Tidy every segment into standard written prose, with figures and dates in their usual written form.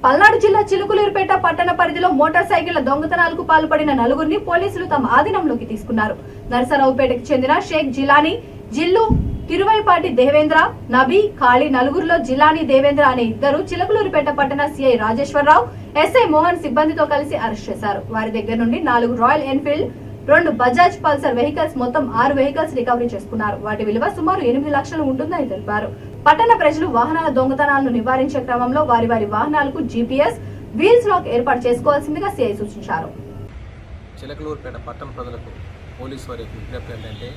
పల్నాడు జిల్లా చిలుకలూరుపేట పట్టణ పరిధిలో మోటార్ సైకిళ్ల దొంగతనాలకు పాల్పడిన నలుగురిని పోలీసులు తమ ఆధీనంలోకి తీసుకున్నారు. నరసరావుపేటకు చెందిన షేక్ జిలానీ, జిల్లు, తిరువైపాటి దేవేంద్ర, నబీ, ఖాళీ నలుగురిలో జిలానీ, దేవేంద్ర అనే ఇద్దరు చిలుకలూరుపేట పట్టణ సిఐ రాజేశ్వరరావు, ఎస్ఐ మోహన్ సిబ్బందితో కలిసి అరెస్ట్ చేశారు. వారి దగ్గర నుండి 4 royal Enfield, 2 Bajaj Pulsar vehicles, మొత్తం 6 వెహికల్స్ రికవరీ చేసుకున్నారు. వాటి విలువ సుమారు 8 లక్షలు ఉంటుందని తెలిపారు. పట్టణ ప్రజలు వాహనాల దొంగతనాలను నివారించే క్రమంలో వారి వాహనాలకు GPS, వీల్స్ లాక్ ఏర్పాటు చేసుకోవాల్సిందిగా సిఐ సూచించారు. చిలకలూరుపేట పట్టణ ప్రజలకు పోలీసు వారి విజ్ఞప్తి ఏంటంటే,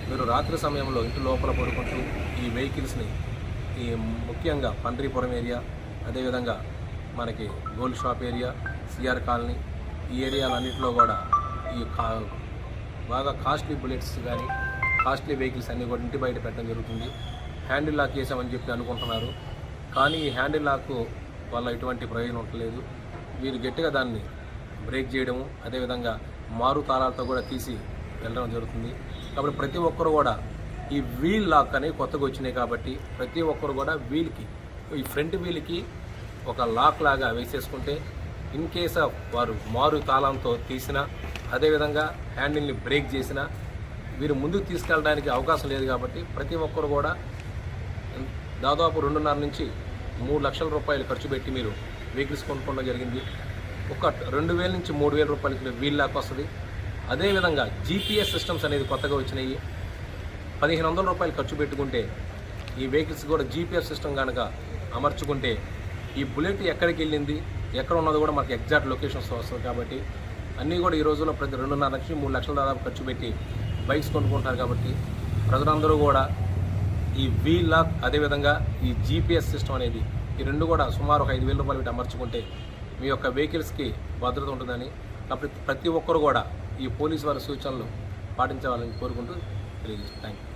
మీరు రాత్రి సమయంలో ఇంటి లోపల పడుకుంటూ ఈ వెహికల్స్ని ముఖ్యంగా పండ్రీపురం ఏరియా, అదేవిధంగా మనకి gold shop area, CR colony, ఈ ఏరియాలన్నింటిలో కూడా ఈ బాగా కాస్ట్లీ బుల్లెట్స్ కానీ కాస్ట్లీ వెహికల్స్ అన్నీ కూడా ఇంటి బయట పెట్టడం జరుగుతుంది. హ్యాండిల్ లాక్ చేసామని చెప్పి అనుకుంటున్నారు, కానీ ఈ హ్యాండిల్ లాక్ వల్ల ఎటువంటి ప్రయోజనం ఉండలేదు. వీరు గట్టిగా దాన్ని బ్రేక్ చేయడము, అదేవిధంగా మారు తాళాలతో కూడా తీసి వెళ్ళడం జరుగుతుంది. కాబట్టి ప్రతి ఒక్కరు కూడా ఈ వీల్ లాక్ అనేవి కొత్తగా వచ్చినాయి కాబట్టి ప్రతి ఒక్కరు కూడా వీల్కి, ఈ ఫ్రంట్ వీల్కి ఒక లాక్ లాగా వేసేసుకుంటే ఇన్ కేస్ ఆఫ్ వారు మారు తాళంతో తీసినా, అదేవిధంగా హ్యాండిల్ని బ్రేక్ చేసినా వీరు ముందుకు తీసుకెళ్ళడానికి అవకాశం లేదు. కాబట్టి ప్రతి ఒక్కరు కూడా దాదాపు 2.5 నుంచి 3 లక్షల రూపాయలు ఖర్చు పెట్టి మీరు వెహికల్స్ కొనుక్కోవడం జరిగింది. ఒక 2,000 నుంచి 3,000 రూపాయలకి వీల్ లాక్ వస్తుంది. అదేవిధంగా GPS సిస్టమ్స్ అనేది కొత్తగా వచ్చినాయి. 1,500 రూపాయలు ఖర్చు పెట్టుకుంటే ఈ వెహికల్స్ కూడా GPS సిస్టమ్ కనుక అమర్చుకుంటే ఈ బుల్లెట్ ఎక్కడికి వెళ్ళింది, ఎక్కడ ఉన్నది కూడా మనకి ఎగ్జాక్ట్ లొకేషన్స్ వస్తుంది. కాబట్టి అన్నీ కూడా ఈ రోజుల్లో ప్రతి 2.5 నుంచి 3 లక్షల దాదాపు ఖర్చు పెట్టి బైక్స్ కొనుక్కుంటారు. కాబట్టి ప్రజలందరూ కూడా ఈ వీల్ లాక్, అదేవిధంగా ఈ GPS సిస్టమ్ అనేది, ఈ రెండు కూడా సుమారు 5,000 రూపాయలు పెట్టి అమర్చుకుంటే మీ యొక్క వెహికల్స్కి భద్రత ఉంటుందని, కాబట్టి ప్రతి ఒక్కరు కూడా ఈ పోలీసు వారి సూచనలు పాటించాలని కోరుకుంటూ తెలియజేస్తాను. Thank you.